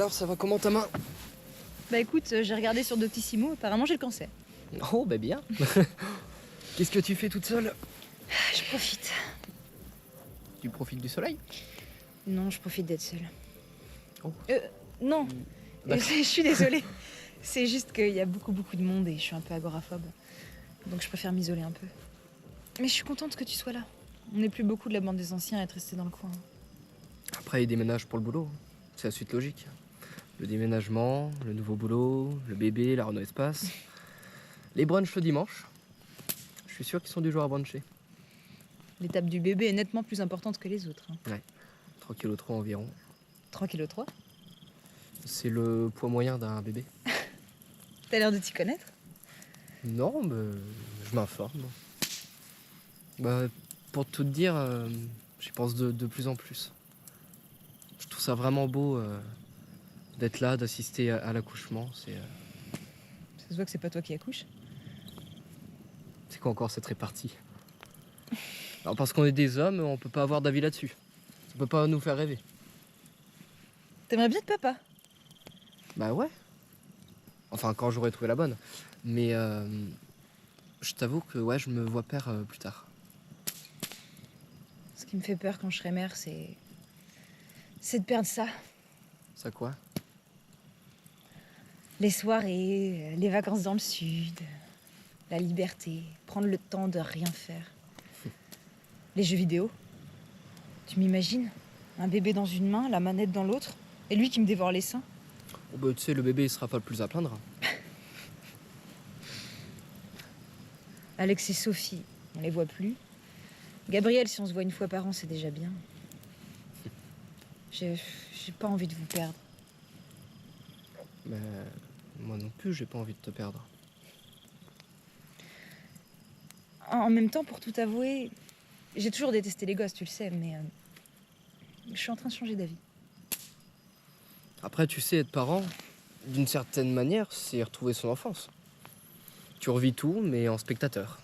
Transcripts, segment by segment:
Alors, ça va comment ta main? Bah écoute, j'ai regardé sur Doctissimo, apparemment j'ai le cancer. Oh, bah bien. Qu'est-ce que tu fais toute seule? Je profite. Tu profites du soleil? Non, je profite d'être seule. Oh. Non, D'accord. je suis désolée. C'est juste qu'il y a beaucoup de monde et je suis un peu agoraphobe. Donc je préfère m'isoler un peu. Mais je suis contente que tu sois là. On n'est plus beaucoup de la bande des anciens à être restés dans le coin. Après, il déménage pour le boulot. C'est la suite logique. Le déménagement, le nouveau boulot, le bébé, la Renault Espace. Les brunchs le dimanche. Je suis sûr qu'ils sont du genre à bruncher. L'étape du bébé est nettement plus importante que les autres. 3 kg trop environ. 3 kg 3. C'est le poids moyen d'un bébé. T'as l'air de t'y connaître. Non, mais je m'informe. Bah, pour tout te dire, j'y pense de plus en plus. Je trouve ça vraiment beau d'être là, d'assister à l'accouchement. Ça se voit que c'est pas toi qui accouches. C'est quoi encore cette répartie? Alors parce qu'on est des hommes, on peut pas avoir d'avis là-dessus. Ça peut pas nous faire rêver. T'aimerais bien être papa. Bah ouais. Enfin, quand j'aurai trouvé la bonne. Mais je t'avoue que ouais, je me vois père plus tard. Ce qui me fait peur quand je serai mère, c'est de perdre ça. Ça quoi? Les soirées, les vacances dans le sud, la liberté, prendre le temps de rien faire. Les jeux vidéo. Tu m'imagines? Un bébé dans une main, la manette dans l'autre, et lui qui me dévore les seins. Oh bah tu sais, le bébé il sera pas le plus à plaindre. Alex et Sophie, on les voit plus. Gabriel, si on se voit une fois par an, c'est déjà bien. J'ai pas envie de vous perdre. Mais moi non plus, j'ai pas envie de te perdre. En même temps, pour tout avouer, j'ai toujours détesté les gosses, tu le sais, mais je suis en train de changer d'avis. Après, tu sais, être parent, d'une certaine manière, c'est retrouver son enfance. Tu revis tout, mais en spectateur.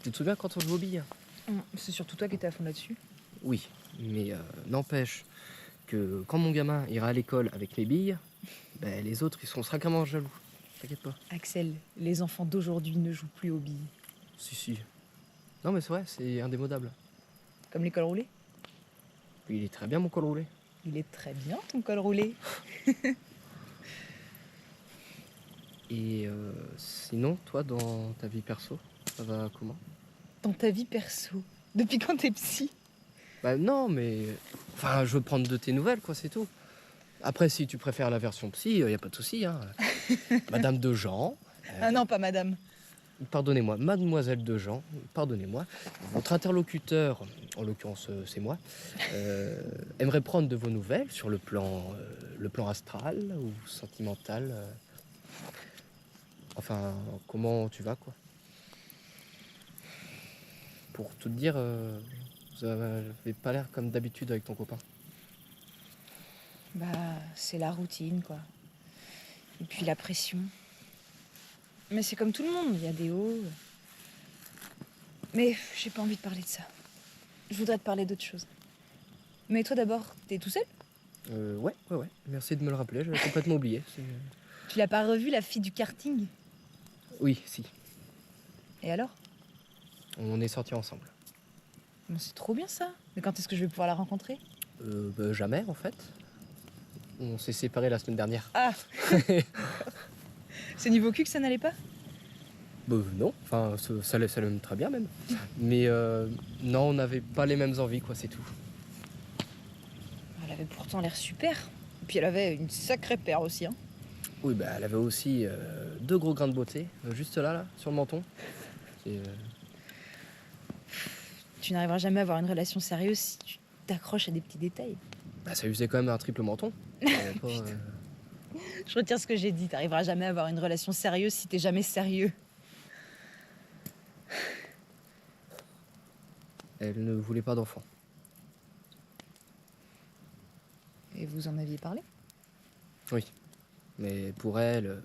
Tu te souviens quand on jouait aux billes? C'est surtout toi qui étais à fond là-dessus. Oui, mais n'empêche que quand mon gamin ira à l'école avec les billes, ben, les autres, ils seront sacrément jaloux. T'inquiète pas. Axel, les enfants d'aujourd'hui ne jouent plus aux billes. Si. Non, mais c'est vrai, c'est indémodable. Comme les cols roulés. Il est très bien, mon col roulé. Il est très bien, ton col roulé. Et sinon, toi, dans ta vie perso, ça va comment? Dans ta vie perso. Depuis quand t'es psy? Bah non, mais... Enfin, je veux prendre de tes nouvelles, quoi, c'est tout. Après, si tu préfères la version psy, y a pas de souci, hein. Madame Dejean... Ah non, pas madame. Pardonnez-moi, mademoiselle Dejean, pardonnez-moi. Votre interlocuteur, en l'occurrence c'est moi, aimerait prendre de vos nouvelles sur le plan astral ou sentimental. Enfin, comment tu vas, quoi. Pour tout te dire, vous avez pas l'air comme d'habitude avec ton copain. Bah, c'est la routine, quoi. Et puis la pression. Mais c'est comme tout le monde, il y a des hauts. Mais j'ai pas envie de parler de ça. Je voudrais te parler d'autre chose. Mais toi d'abord, t'es tout seul? Ouais. Merci de me le rappeler, j'avais complètement oublié. Tu l'as pas revue, la fille du karting? Oui, si. Et alors? On est sortis ensemble. Bon, c'est trop bien ça. Mais quand est-ce que je vais pouvoir la rencontrer? Bah, jamais, en fait. On s'est séparés la semaine dernière. Ah. C'est niveau cul que ça n'allait pas? Bah non, enfin ça l'aime très bien même. Mais non, on n'avait pas les mêmes envies, quoi, c'est tout. Elle avait pourtant l'air super. Et puis elle avait une sacrée paire aussi, hein. Oui, bah elle avait aussi 2 gros grains de beauté, juste là, sur le menton. Tu n'arriveras jamais à avoir une relation sérieuse si tu t'accroches à des petits détails. Bah ça usait quand même un triple menton. Pas, Je retire ce que j'ai dit. T'arriveras jamais à avoir une relation sérieuse si t'es jamais sérieux. Elle ne voulait pas d'enfant. Et vous en aviez parlé? Oui, mais pour elle,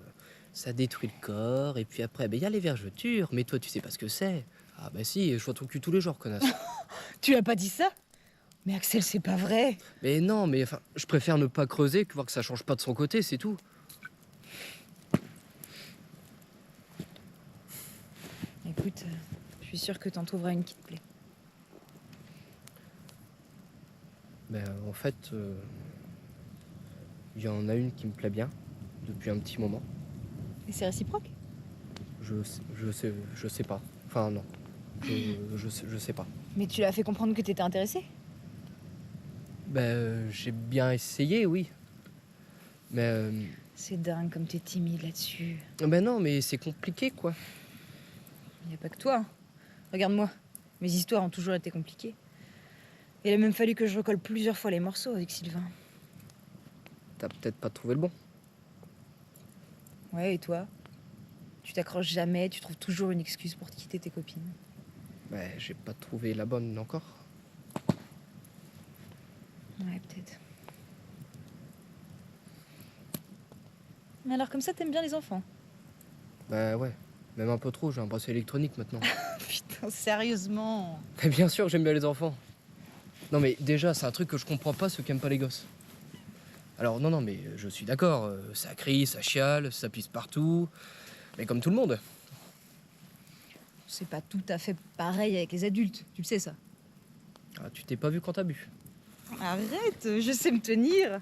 ça détruit le corps, et puis après, il y a les vergetures, mais toi tu sais pas ce que c'est. Ah bah si, je vois ton cul tous les jours, connasse. Tu l'as pas dit ça? Mais Axel, c'est pas vrai. Mais non, mais enfin, je préfère ne pas creuser que voir que ça change pas de son côté, c'est tout. Écoute, je suis sûre que t'en trouveras une qui te plaît. Ben, en fait, il y en a une qui me plaît bien, depuis un petit moment. Et c'est réciproque? Je sais pas. Enfin, non. Je sais pas. Mais tu l'as fait comprendre que t'étais intéressé? Ben, j'ai bien essayé, oui. Mais, C'est dingue comme t'es timide là-dessus. ben non, mais c'est compliqué, quoi. Y a pas que toi, hein. Regarde-moi. Mes histoires ont toujours été compliquées. Il a même fallu que je recolle plusieurs fois les morceaux avec Sylvain. T'as peut-être pas trouvé le bon. Ouais, et toi? Tu t'accroches jamais, tu trouves toujours une excuse pour te quitter tes copines. Ben, j'ai pas trouvé la bonne encore. Ouais, peut-être. Mais alors comme ça, t'aimes bien les enfants? Ben ouais. Même un peu trop, j'ai un bracelet électronique maintenant. Putain, sérieusement? Mais bien sûr, j'aime bien les enfants. Non, mais déjà, c'est un truc que je comprends pas, ceux qui aiment pas les gosses. Alors, non, mais je suis d'accord, ça crie, ça chiale, ça pisse partout. Mais comme tout le monde. C'est pas tout à fait pareil avec les adultes, tu le sais ça. Ah, tu t'es pas vu quand t'as bu. Arrête, je sais me tenir.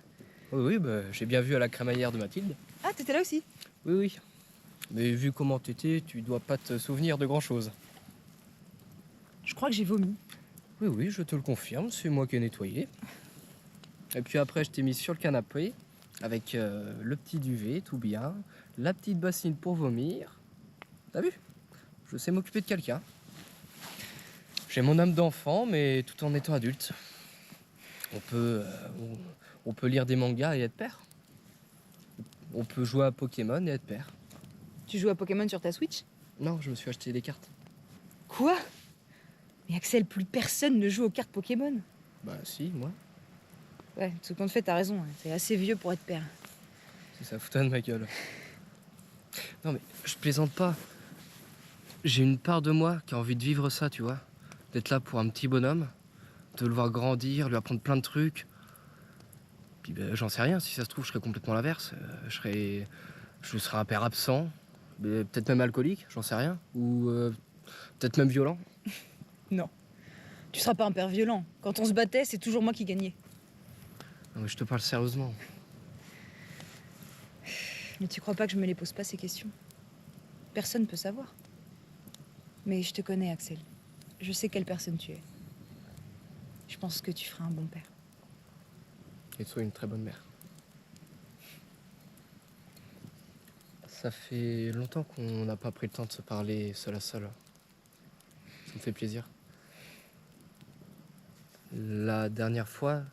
Oui, bah, j'ai bien vu à la crémaillère de Mathilde. Ah, t'étais là aussi? Oui. Mais vu comment t'étais, tu dois pas te souvenir de grand-chose. Je crois que j'ai vomi. Oui, je te le confirme, c'est moi qui ai nettoyé. Et puis après, je t'ai mis sur le canapé, avec le petit duvet, tout bien, la petite bassine pour vomir. T'as vu? Je sais m'occuper de quelqu'un. J'ai mon âme d'enfant, mais tout en étant adulte. On peut lire des mangas et être père. On peut jouer à Pokémon et être père. Tu joues à Pokémon sur ta Switch? Non, je me suis acheté des cartes. Quoi? Mais Axel, plus personne ne joue aux cartes Pokémon. Bah si, moi. Ouais, ce qu'on te fait, t'as raison, hein. T'es assez vieux pour être père. C'est ça, foutait de ma gueule. Non mais, je plaisante pas. J'ai une part de moi qui a envie de vivre ça, tu vois. D'être là pour un petit bonhomme, de le voir grandir, lui apprendre plein de trucs. Puis ben, j'en sais rien, si ça se trouve, je serais complètement l'inverse. Je serais un père absent, peut-être même alcoolique, j'en sais rien. Ou peut-être même violent. Non. Tu seras pas un père violent. Quand on se battait, c'est toujours moi qui gagnais. Non mais je te parle sérieusement. Mais tu crois pas que je me les pose pas ces questions? Personne peut savoir. Mais je te connais, Axel. Je sais quelle personne tu es. Je pense que tu feras un bon père. Et sois une très bonne mère. Ça fait longtemps qu'on n'a pas pris le temps de se parler seul à seul. Ça me fait plaisir. La dernière fois,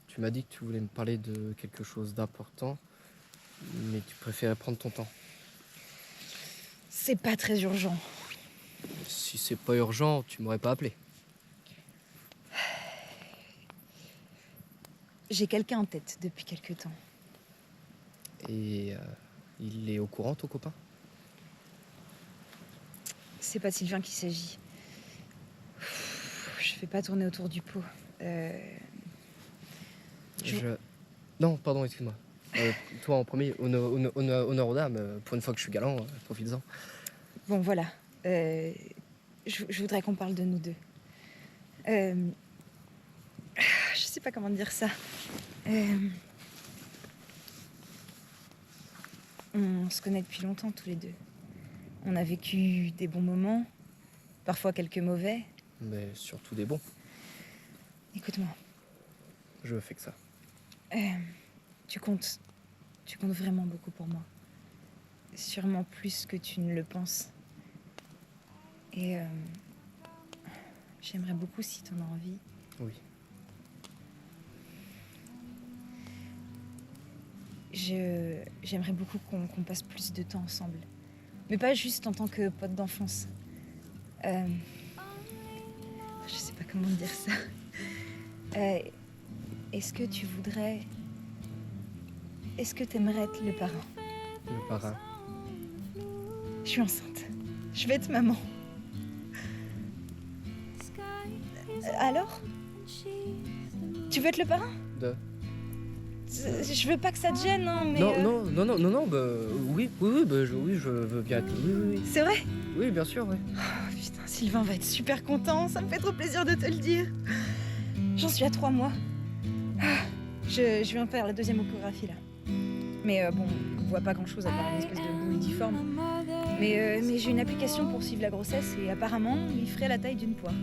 tu m'as dit que tu voulais me parler de quelque chose d'important, mais tu préférais prendre ton temps. C'est pas très urgent. Si c'est pas urgent, tu m'aurais pas appelé. J'ai quelqu'un en tête depuis quelque temps. Et il est au courant, ton copain? C'est pas de Sylvain qu'il s'agit. Je fais pas tourner autour du pot. Non, pardon, excuse-moi. Toi en premier, honneur aux dames. Pour une fois que je suis galant, profites-en. Bon, voilà. Je voudrais qu'on parle de nous deux. Je sais pas comment dire ça. On se connaît depuis longtemps tous les deux. On a vécu des bons moments, parfois quelques mauvais. Mais surtout des bons. Écoute-moi, Je fais que ça. tu comptes vraiment beaucoup pour moi. Sûrement plus que tu ne le penses. Et j'aimerais beaucoup si t'en as envie. Oui. J'aimerais beaucoup qu'on passe plus de temps ensemble. Mais pas juste en tant que pote d'enfance. Je sais pas comment dire ça. Est-ce que tu voudrais... Est-ce que t'aimerais être le parrain? Le parrain. Je suis enceinte. Je vais être maman. Alors? Tu veux être le parrain? De... Je veux pas que ça te gêne, hein, mais... Non, bah oui, je veux bien être... Oui. C'est vrai? Oui, bien sûr, oui. Oh, putain, Sylvain va être super content, ça me fait trop plaisir de te le dire. J'en suis à 3 mois. Ah, je viens de faire la 2e échographie, là. Mais bon, on voit pas grand-chose à part une espèce de boule difforme. Mais j'ai une application pour suivre la grossesse et apparemment, il ferait la taille d'une poire.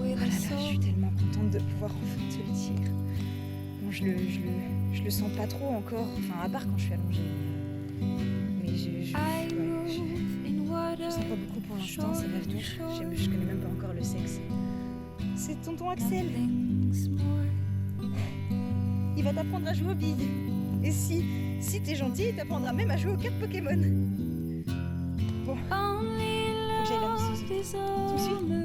Oh là là, je suis tellement contente de pouvoir enfin te le dire. Bon, je le sens pas trop encore, enfin à part quand je suis allongée. Mais je sens pas beaucoup pour l'instant, ça va venir. Je connais même pas encore le sexe. C'est tonton Axel. Il va t'apprendre à jouer aux billes. Et si t'es gentil, il t'apprendra même à jouer aux cartes Pokémon. Bon, faut que j'aille la suivre. Tu me suis ?